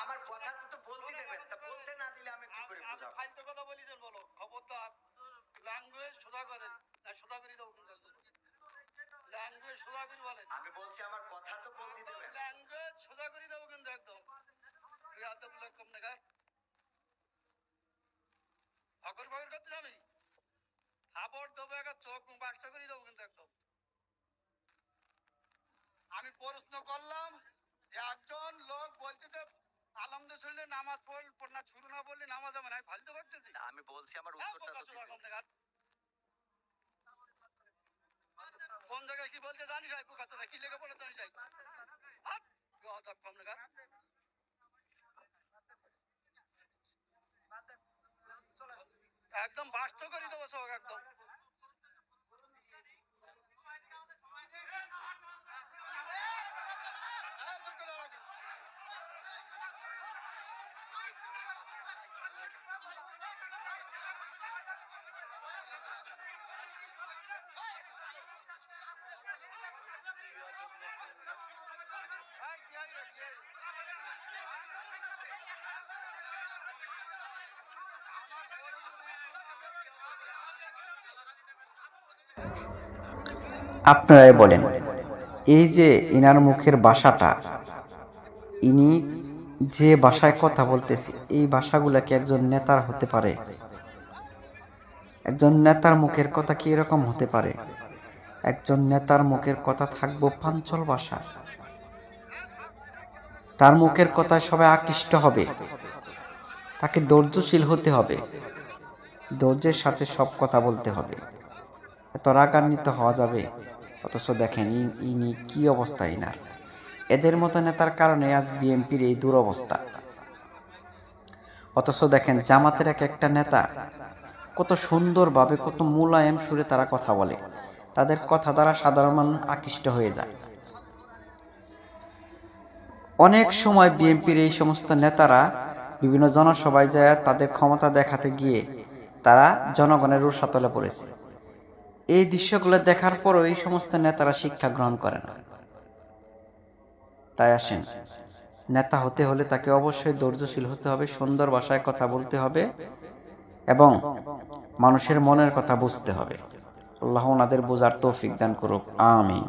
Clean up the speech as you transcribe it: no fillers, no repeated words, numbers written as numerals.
আমার কথা তো বলতে দেবেন, তা বলতে না দিলে আমি কি করে বুঝাবো? ফালতু কথা বলি দেন, বলো খবরদার। ল্যাঙ্গুয়েজ সোজা করেন, না সোজা করে দেবো কিন্তু একদম। ল্যাঙ্গুয়েজ সোজা করে বলেন। আমি বলছি আমার কথা তো বলতে দেবেন। ল্যাঙ্গুয়েজ সোজা করে দেবো কিন্তু একদম। বিয়াদব লোক কম নাগার ফকর ফকর করতে যাবি, খাবার দেবো একটা চোখ মুখ বাসটা করে দেবো কিন্তু একদম। আমি প্রশ্ন করলাম, একজন লোক বলতে আলমদের শরীরে নামাজ পড় না শুরু না বললে নামাজ হবে না, আমি ফালতু ভাবতেছি। আমি বলছি আমার উত্তরটা তো দিবেন। কোন জায়গায় কি বলতে জানি যাই, বুকাতে কি লেগে পড়ে জানি যাই। কম নাগার একদম বাস্ত করে দেবো সব একদম। আপনারাই বলেন, এই যে ইনার মুখের ভাষাটা, ইনি যে ভাষায় কথা বলতেছে, এই ভাষাগুলা কি একজন নেতার হতে পারে? একজন নেতার মুখের কথা কি এরকম হতে পারে? একজন নেতার মুখের কথা থাকবো পাঞ্চল ভাষা, তার মুখের কথায় সবাই আকৃষ্ট হবে, তাকে ধৈর্যশীল হতে হবে, ধৈর্যের সাথে সব কথা বলতে হবে, এত রাগান্বিত হওয়া যাবে? অথচ দেখেন ইনি কি অবস্থা ইনার। এদের মতো নেতার কারণে আজ বিএনপির এই দুরবস্থা। অথচ দেখেন জামাতের এক একটা নেতা কত সুন্দরভাবে, কত মোলায়েম সুরে তারা কথা বলে, তাদের কথা দ্বারা সাধারণ মানুষ আকৃষ্ট হয়ে যায়। অনেক সময় বিএনপির এই সমস্ত নেতারা বিভিন্ন জনসভায় যায় তাদের ক্ষমতা দেখাতে গিয়ে তারা জনগণের রোষাতলে পড়েছে। এই দৃশ্যগুলো দেখার পরও এই সমস্ত নেতারা শিক্ষা গ্রহণ করে না। তাই আসেন, নেতা হতে হলে তাকে অবশ্যই ধৈর্যশীল হতে হবে, সুন্দর ভাষায় কথা বলতে হবে এবং মানুষের মনের কথা বুঝতে হবে। আল্লাহ ওনাদের বোঝার তৌফিক দান করুক, আমিন।